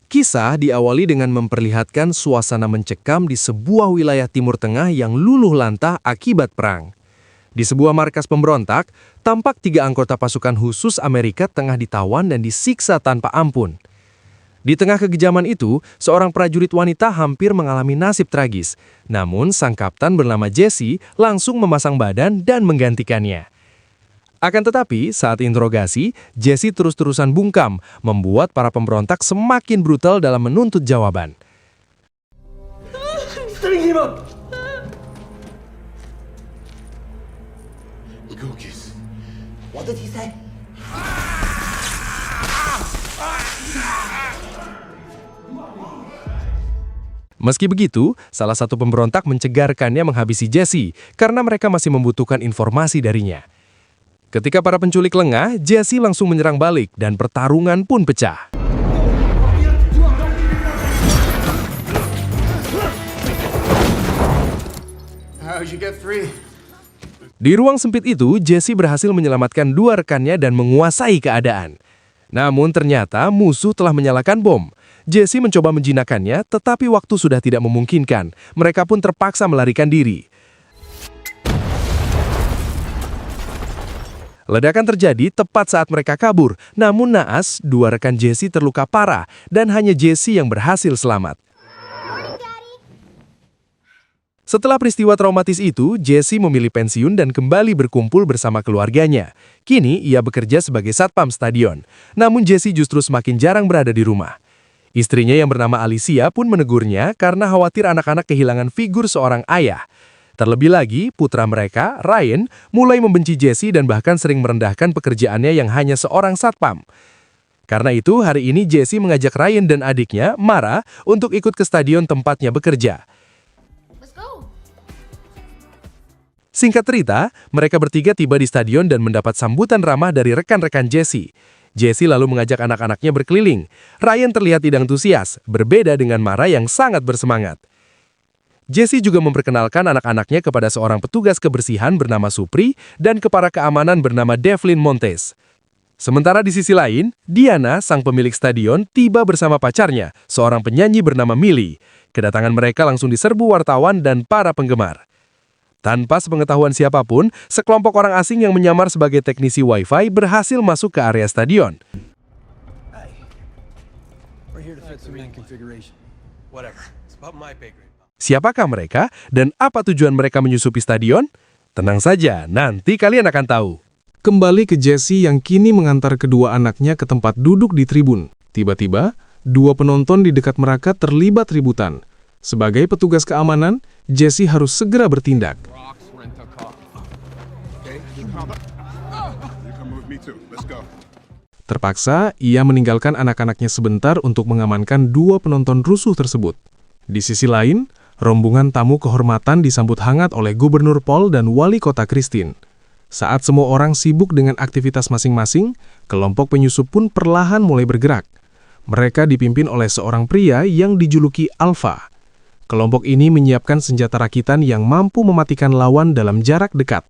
Kisah diawali dengan memperlihatkan suasana mencekam di sebuah wilayah Timur Tengah yang luluh lantah akibat perang. Di sebuah markas pemberontak, tampak 3 anggota pasukan khusus Amerika tengah ditawan dan disiksa tanpa ampun. Di tengah kekejaman itu, seorang prajurit wanita hampir mengalami nasib tragis. Namun, sang kapten bernama Jesse langsung memasang badan dan menggantikannya. Akan tetapi, saat interogasi, Jesse terus-terusan bungkam, membuat para pemberontak semakin brutal dalam menuntut jawaban. What did he say? Meski begitu, salah satu pemberontak mencegarkannya menghabisi Jesse karena mereka masih membutuhkan informasi darinya. Ketika para penculik lengah, Jesse langsung menyerang balik dan pertarungan pun pecah. How'd you get free? Di ruang sempit itu, Jesse berhasil menyelamatkan 2 rekannya dan menguasai keadaan. Namun ternyata musuh telah menyalakan bom. Jesse mencoba menjinakkannya, tetapi waktu sudah tidak memungkinkan. Mereka pun terpaksa melarikan diri. Ledakan terjadi tepat saat mereka kabur, namun naas 2 rekan Jesse terluka parah dan hanya Jesse yang berhasil selamat. Setelah peristiwa traumatis itu, Jesse memilih pensiun dan kembali berkumpul bersama keluarganya. Kini ia bekerja sebagai satpam stadion, namun Jesse justru semakin jarang berada di rumah. Istrinya yang bernama Alicia pun menegurnya karena khawatir anak-anak kehilangan figur seorang ayah. Terlebih lagi, putra mereka, Ryan, mulai membenci Jesse dan bahkan sering merendahkan pekerjaannya yang hanya seorang satpam. Karena itu, hari ini Jesse mengajak Ryan dan adiknya, Mara, untuk ikut ke stadion tempatnya bekerja. Let's go. Singkat cerita, mereka bertiga tiba di stadion dan mendapat sambutan ramah dari rekan-rekan Jesse. Jesse lalu mengajak anak-anaknya berkeliling. Ryan terlihat tidak antusias, berbeda dengan Mara yang sangat bersemangat. Jesse juga memperkenalkan anak-anaknya kepada seorang petugas kebersihan bernama Supri dan kepala keamanan bernama Devlin Montes. Sementara di sisi lain, Diana, sang pemilik stadion, tiba bersama pacarnya, seorang penyanyi bernama Millie. Kedatangan mereka langsung diserbu wartawan dan para penggemar. Tanpa sepengetahuan siapapun, sekelompok orang asing yang menyamar sebagai teknisi Wi-Fi berhasil masuk ke area stadion. Siapakah mereka dan apa tujuan mereka menyusupi stadion? Tenang saja, nanti kalian akan tahu. Kembali ke Jesse yang kini mengantar kedua anaknya ke tempat duduk di tribun. Tiba-tiba, 2 penonton di dekat mereka terlibat ributan. Sebagai petugas keamanan, Jesse harus segera bertindak. Terpaksa, ia meninggalkan anak-anaknya sebentar untuk mengamankan 2 penonton rusuh tersebut. Di sisi lain, rombongan tamu kehormatan disambut hangat oleh Gubernur Paul dan Wali Kota Christine. Saat semua orang sibuk dengan aktivitas masing-masing, kelompok penyusup pun perlahan mulai bergerak. Mereka dipimpin oleh seorang pria yang dijuluki Alpha. Kelompok ini menyiapkan senjata rakitan yang mampu mematikan lawan dalam jarak dekat.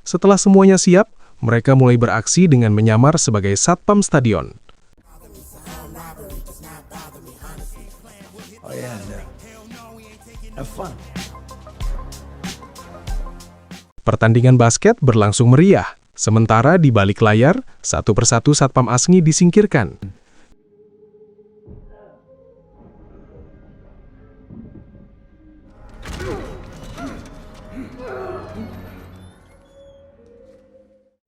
Setelah semuanya siap, mereka mulai beraksi dengan menyamar sebagai satpam stadion. Oh yeah, have fun. Pertandingan basket berlangsung meriah, sementara di balik layar, satu persatu satpam asli disingkirkan.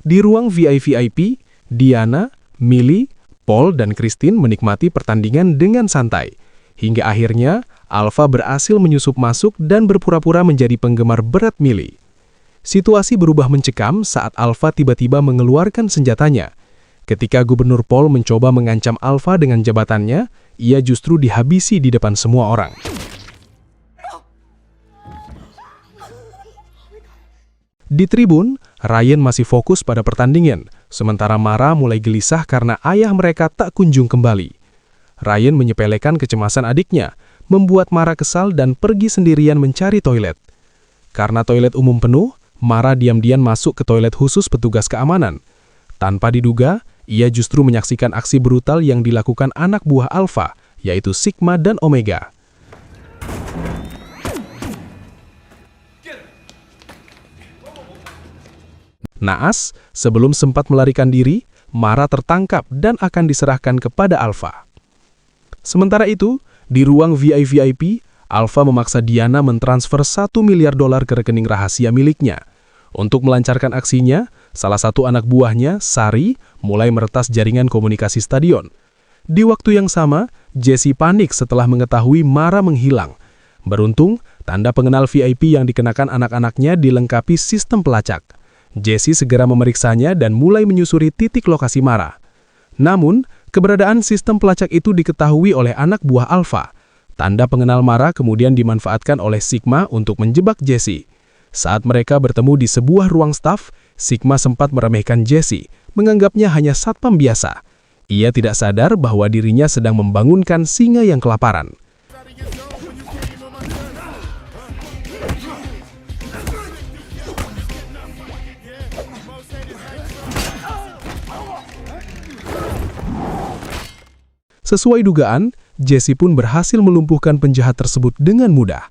Di ruang VIP, Diana, Millie, Paul, dan Christine menikmati pertandingan dengan santai. Hingga akhirnya, Alpha berhasil menyusup masuk dan berpura-pura menjadi penggemar berat Millie. Situasi berubah mencekam saat Alpha tiba-tiba mengeluarkan senjatanya. Ketika Gubernur Paul mencoba mengancam Alpha dengan jabatannya, ia justru dihabisi di depan semua orang. Di tribun, Ryan masih fokus pada pertandingan, sementara Mara mulai gelisah karena ayah mereka tak kunjung kembali. Ryan menyepelekan kecemasan adiknya, membuat Mara kesal dan pergi sendirian mencari toilet. Karena toilet umum penuh, Mara diam-diam masuk ke toilet khusus petugas keamanan. Tanpa diduga, ia justru menyaksikan aksi brutal yang dilakukan anak buah Alpha yaitu Sigma dan Omega. Naas, sebelum sempat melarikan diri, Mara tertangkap dan akan diserahkan kepada Alpha. Sementara itu, di ruang VIP, Alpha memaksa Diana mentransfer $1 miliar ke rekening rahasia miliknya. Untuk melancarkan aksinya, salah satu anak buahnya, Sari, mulai meretas jaringan komunikasi stadion. Di waktu yang sama, Jesse panik setelah mengetahui Mara menghilang. Beruntung, tanda pengenal VIP yang dikenakan anak-anaknya dilengkapi sistem pelacak. Jesse segera memeriksanya dan mulai menyusuri titik lokasi Mara. Namun, keberadaan sistem pelacak itu diketahui oleh anak buah Alpha. Tanda pengenal Mara kemudian dimanfaatkan oleh Sigma untuk menjebak Jesse. Saat mereka bertemu di sebuah ruang staf, Sigma sempat meremehkan Jesse, menganggapnya hanya satpam biasa. Ia tidak sadar bahwa dirinya sedang membangunkan singa yang kelaparan. Sesuai dugaan, Jesse pun berhasil melumpuhkan penjahat tersebut dengan mudah.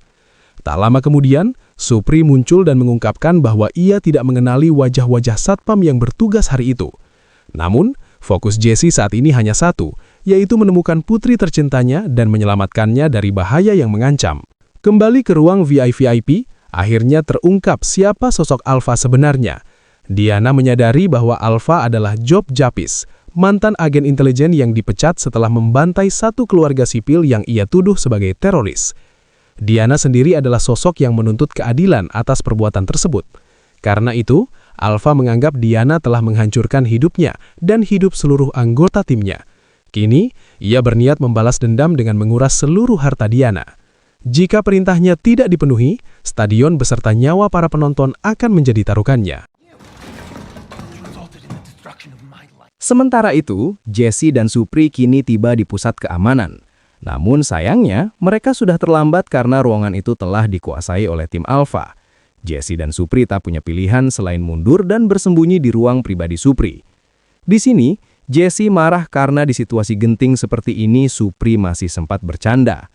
Tak lama kemudian, Supri muncul dan mengungkapkan bahwa ia tidak mengenali wajah-wajah satpam yang bertugas hari itu. Namun, fokus Jesse saat ini hanya satu, yaitu menemukan putri tercintanya dan menyelamatkannya dari bahaya yang mengancam. Kembali ke ruang VIP, akhirnya terungkap siapa sosok Alpha sebenarnya. Diana menyadari bahwa Alpha adalah Job Japis, mantan agen intelijen yang dipecat setelah membantai satu keluarga sipil yang ia tuduh sebagai teroris. Diana sendiri adalah sosok yang menuntut keadilan atas perbuatan tersebut. Karena itu, Alpha menganggap Diana telah menghancurkan hidupnya dan hidup seluruh anggota timnya. Kini, ia berniat membalas dendam dengan menguras seluruh harta Diana. Jika perintahnya tidak dipenuhi, stadion beserta nyawa para penonton akan menjadi taruhannya. Sementara itu, Jesse dan Supri kini tiba di pusat keamanan. Namun sayangnya, mereka sudah terlambat karena ruangan itu telah dikuasai oleh tim Alpha. Jesse dan Supri tak punya pilihan selain mundur dan bersembunyi di ruang pribadi Supri. Di sini, Jesse marah karena di situasi genting seperti ini Supri masih sempat bercanda.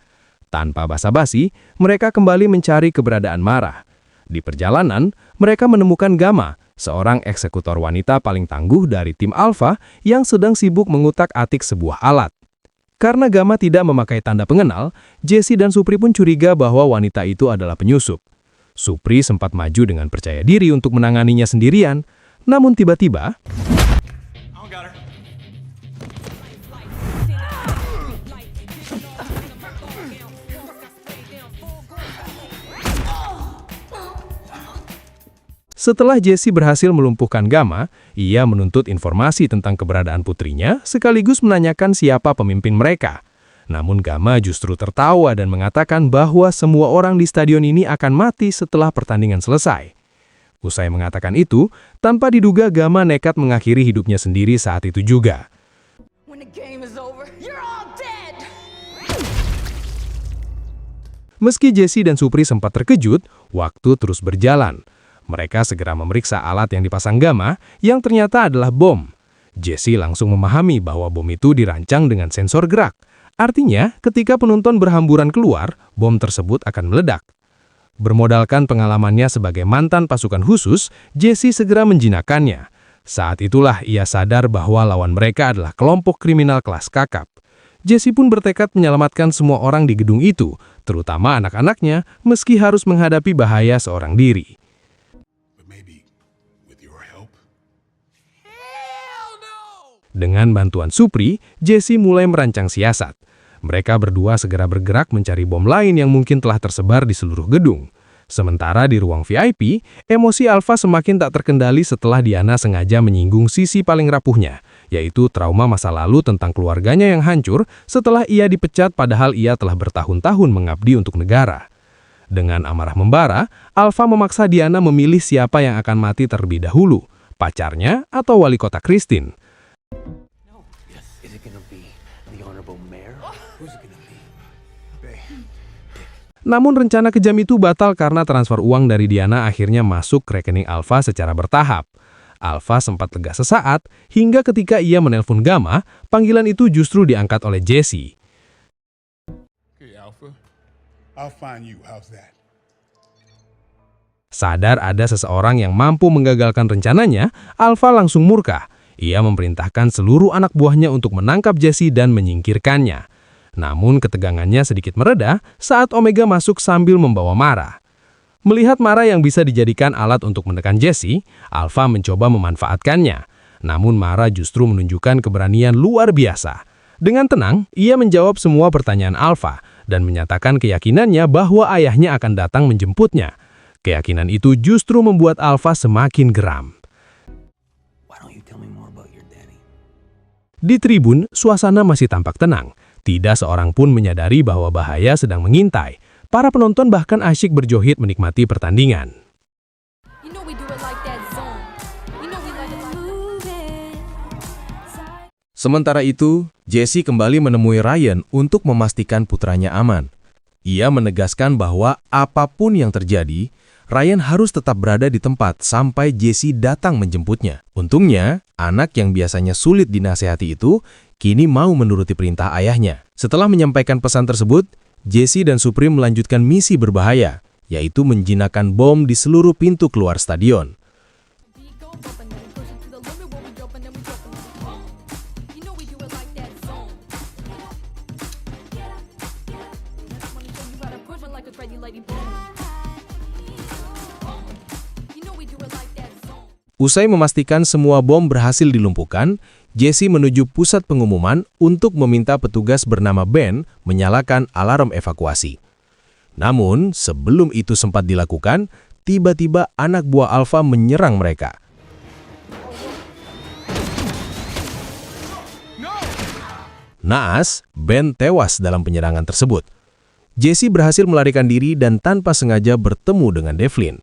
Tanpa basa-basi, mereka kembali mencari keberadaan Mara. Di perjalanan, mereka menemukan Gamma, seorang eksekutor wanita paling tangguh dari tim Alpha yang sedang sibuk mengutak-atik sebuah alat. Karena Gamma tidak memakai tanda pengenal, Jesse dan Supri pun curiga bahwa wanita itu adalah penyusup. Supri sempat maju dengan percaya diri untuk menanganinya sendirian, namun tiba-tiba setelah Jesse berhasil melumpuhkan Gamma, ia menuntut informasi tentang keberadaan putrinya sekaligus menanyakan siapa pemimpin mereka. Namun Gamma justru tertawa dan mengatakan bahwa semua orang di stadion ini akan mati setelah pertandingan selesai. Usai mengatakan itu, tanpa diduga Gamma nekat mengakhiri hidupnya sendiri saat itu juga. Meski Jesse dan Supri sempat terkejut, waktu terus berjalan. Mereka segera memeriksa alat yang dipasang Gamma yang ternyata adalah bom. Jesse langsung memahami bahwa bom itu dirancang dengan sensor gerak. Artinya, ketika penonton berhamburan keluar, bom tersebut akan meledak. Bermodalkan pengalamannya sebagai mantan pasukan khusus, Jesse segera menjinakkannya. Saat itulah ia sadar bahwa lawan mereka adalah kelompok kriminal kelas kakap. Jesse pun bertekad menyelamatkan semua orang di gedung itu, terutama anak-anaknya, meski harus menghadapi bahaya seorang diri. Dengan bantuan Supri, Jesse mulai merancang siasat. Mereka berdua segera bergerak mencari bom lain yang mungkin telah tersebar di seluruh gedung. Sementara di ruang VIP, emosi Alpha semakin tak terkendali setelah Diana sengaja menyinggung sisi paling rapuhnya, yaitu trauma masa lalu tentang keluarganya yang hancur setelah ia dipecat padahal ia telah bertahun-tahun mengabdi untuk negara. Dengan amarah membara, Alpha memaksa Diana memilih siapa yang akan mati terlebih dahulu, pacarnya atau wali kota Christine. Namun rencana kejam itu batal karena transfer uang dari Diana akhirnya masuk ke rekening Alpha secara bertahap. Alpha sempat lega sesaat hingga ketika ia menelpon Gamma, panggilan itu justru diangkat oleh Jesse. I'll find you. How's that? Sadar ada seseorang yang mampu menggagalkan rencananya, Alpha langsung murka. Ia memerintahkan seluruh anak buahnya untuk menangkap Jesse dan menyingkirkannya. Namun ketegangannya sedikit mereda saat Omega masuk sambil membawa Mara. Melihat Mara yang bisa dijadikan alat untuk menekan Jesse, Alpha mencoba memanfaatkannya. Namun Mara justru menunjukkan keberanian luar biasa. Dengan tenang, ia menjawab semua pertanyaan Alpha dan menyatakan keyakinannya bahwa ayahnya akan datang menjemputnya. Keyakinan itu justru membuat Alpha semakin geram. Why don't you tell me more about your daddy? Di tribun, suasana masih tampak tenang. Tidak seorang pun menyadari bahwa bahaya sedang mengintai. Para penonton bahkan asyik berjohit menikmati pertandingan. You know we do it like that zone. You know we let it like that. Sementara itu, Jesse kembali menemui Ryan untuk memastikan putranya aman. Ia menegaskan bahwa apapun yang terjadi, Ryan harus tetap berada di tempat sampai Jesse datang menjemputnya. Untungnya, anak yang biasanya sulit dinasehati itu kini mau menuruti perintah ayahnya. Setelah menyampaikan pesan tersebut, Jesse dan Supreme melanjutkan misi berbahaya, yaitu menjinakkan bom di seluruh pintu keluar stadion. We go up and then we push it to the limit where we drop and then we drop and then we boom. You know we do it like that zone. That's when you show you how to push it like a crazy lady boom. You know we do it like that zone. Usai memastikan semua bom berhasil dilumpuhkan, Jesse menuju pusat pengumuman untuk meminta petugas bernama Ben menyalakan alarm evakuasi. Namun, sebelum itu sempat dilakukan, tiba-tiba anak buah Alpha menyerang mereka. Naas, Ben tewas dalam penyerangan tersebut. Jesse berhasil melarikan diri dan tanpa sengaja bertemu dengan Devlin.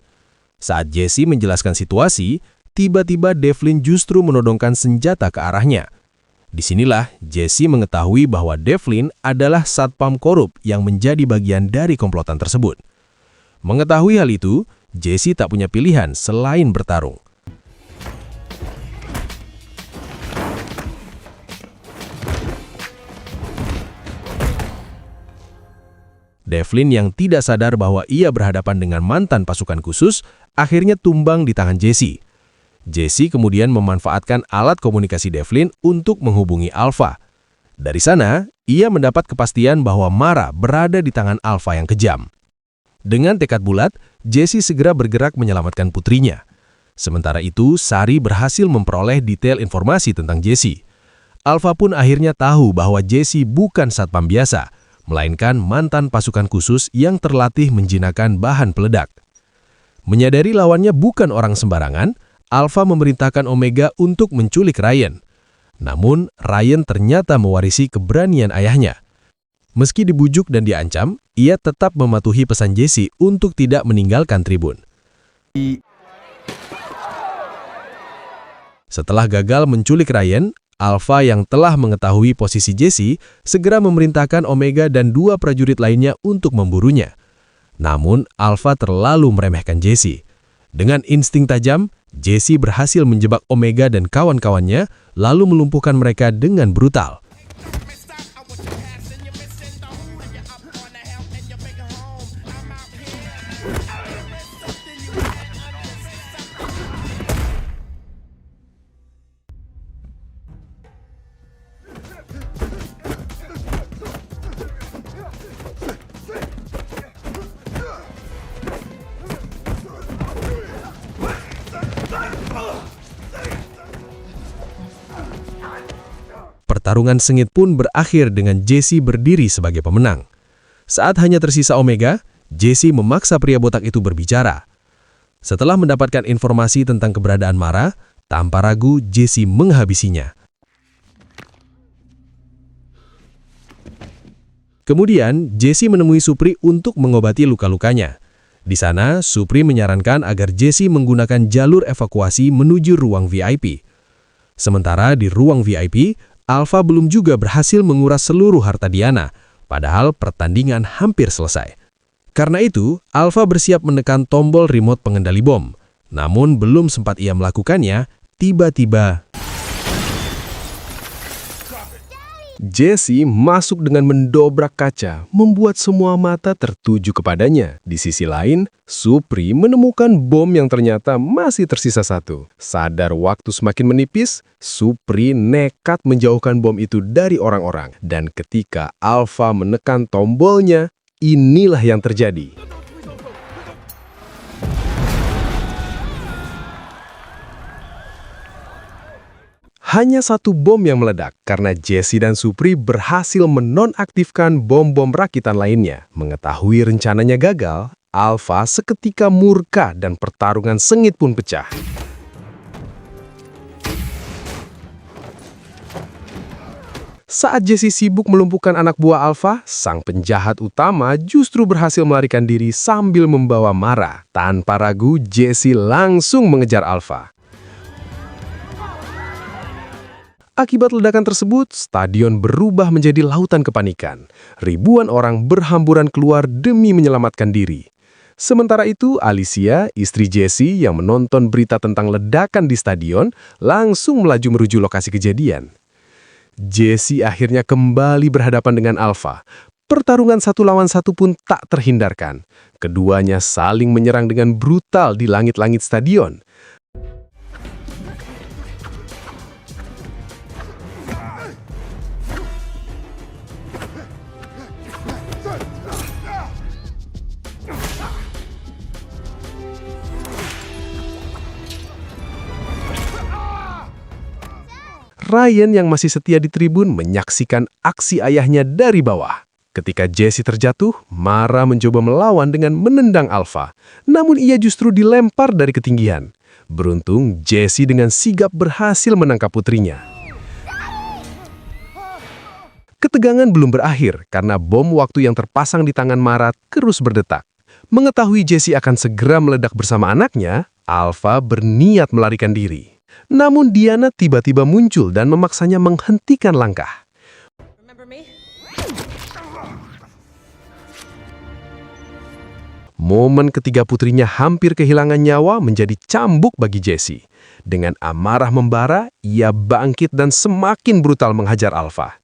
Saat Jesse menjelaskan situasi, tiba-tiba Devlin justru menodongkan senjata ke arahnya. Disinilah Jesse mengetahui bahwa Devlin adalah satpam korup yang menjadi bagian dari komplotan tersebut. Mengetahui hal itu, Jesse tak punya pilihan selain bertarung. Devlin yang tidak sadar bahwa ia berhadapan dengan mantan pasukan khusus, akhirnya tumbang di tangan Jesse. Jesse kemudian memanfaatkan alat komunikasi Devlin untuk menghubungi Alpha. Dari sana, ia mendapat kepastian bahwa Mara berada di tangan Alpha yang kejam. Dengan tekad bulat, Jesse segera bergerak menyelamatkan putrinya. Sementara itu, Sari berhasil memperoleh detail informasi tentang Jesse. Alpha pun akhirnya tahu bahwa Jesse bukan satpam biasa, melainkan mantan pasukan khusus yang terlatih menjinakkan bahan peledak. Menyadari lawannya bukan orang sembarangan, Alpha memerintahkan Omega untuk menculik Ryan. Namun, Ryan ternyata mewarisi keberanian ayahnya. Meski dibujuk dan diancam, ia tetap mematuhi pesan Jesse untuk tidak meninggalkan tribun. Setelah gagal menculik Ryan, Alpha yang telah mengetahui posisi Jesse segera memerintahkan Omega dan 2 prajurit lainnya untuk memburunya. Namun, Alpha terlalu meremehkan Jesse. Dengan insting tajam, Jesse berhasil menjebak Omega dan kawan-kawannya, lalu melumpuhkan mereka dengan brutal. Pertarungan sengit pun berakhir dengan Jesse berdiri sebagai pemenang. Saat hanya tersisa Omega, Jesse memaksa pria botak itu berbicara. Setelah mendapatkan informasi tentang keberadaan Mara, tanpa ragu Jesse menghabisinya. Kemudian, Jesse menemui Supri untuk mengobati luka-lukanya. Di sana, Supri menyarankan agar Jesse menggunakan jalur evakuasi menuju ruang VIP. Sementara di ruang VIP, Alpha belum juga berhasil menguras seluruh harta Diana, padahal pertandingan hampir selesai. Karena itu, Alpha bersiap menekan tombol remote pengendali bom. Namun belum sempat ia melakukannya, tiba-tiba Jesse masuk dengan mendobrak kaca, membuat semua mata tertuju kepadanya. Di sisi lain, Supri menemukan bom yang ternyata masih tersisa satu. Sadar waktu semakin menipis, Supri nekat menjauhkan bom itu dari orang-orang. Dan ketika Alpha menekan tombolnya, inilah yang terjadi. Hanya satu bom yang meledak karena Jesse dan Supri berhasil menonaktifkan bom-bom rakitan lainnya. Mengetahui rencananya gagal, Alpha seketika murka dan pertarungan sengit pun pecah. Saat Jesse sibuk melumpuhkan anak buah Alpha, sang penjahat utama justru berhasil melarikan diri sambil membawa Mara. Tanpa ragu, Jesse langsung mengejar Alpha. Akibat ledakan tersebut, stadion berubah menjadi lautan kepanikan. Ribuan orang berhamburan keluar demi menyelamatkan diri. Sementara itu, Alicia, istri Jesse yang menonton berita tentang ledakan di stadion, langsung melaju menuju lokasi kejadian. Jesse akhirnya kembali berhadapan dengan Alpha. Pertarungan 1 lawan 1 pun tak terhindarkan. Keduanya saling menyerang dengan brutal di langit-langit stadion. Ryan yang masih setia di tribun menyaksikan aksi ayahnya dari bawah. Ketika Jesse terjatuh, Mara mencoba melawan dengan menendang Alpha. Namun ia justru dilempar dari ketinggian. Beruntung, Jesse dengan sigap berhasil menangkap putrinya. Ketegangan belum berakhir karena bom waktu yang terpasang di tangan Mara terus berdetak. Mengetahui Jesse akan segera meledak bersama anaknya, Alpha berniat melarikan diri. Namun Diana tiba-tiba muncul dan memaksanya menghentikan langkah. Remember me? Momen ketiga putrinya hampir kehilangan nyawa menjadi cambuk bagi Jesse. Dengan amarah membara, ia bangkit dan semakin brutal menghajar Alpha.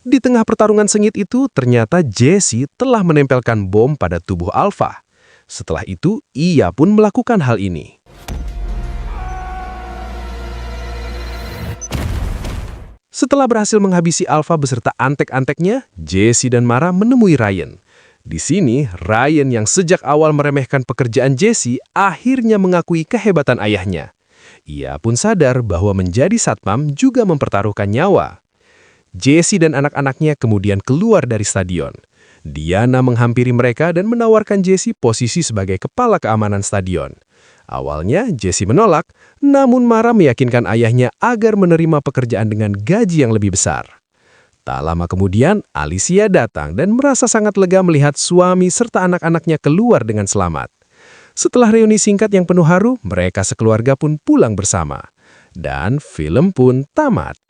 Di tengah pertarungan sengit itu, ternyata Jesse telah menempelkan bom pada tubuh Alpha. Setelah itu, ia pun melakukan hal ini. Setelah berhasil menghabisi Alpha beserta antek-anteknya, Jesse dan Mara menemui Ryan. Di sini, Ryan yang sejak awal meremehkan pekerjaan Jesse akhirnya mengakui kehebatan ayahnya. Ia pun sadar bahwa menjadi satpam juga mempertaruhkan nyawa. Jesse dan anak-anaknya kemudian keluar dari stadion. Diana menghampiri mereka dan menawarkan Jesse posisi sebagai kepala keamanan stadion. Awalnya Jesse menolak, namun Mara meyakinkan ayahnya agar menerima pekerjaan dengan gaji yang lebih besar. Tak lama kemudian, Alicia datang dan merasa sangat lega melihat suami serta anak-anaknya keluar dengan selamat. Setelah reuni singkat yang penuh haru, mereka sekeluarga pun pulang bersama. Dan film pun tamat.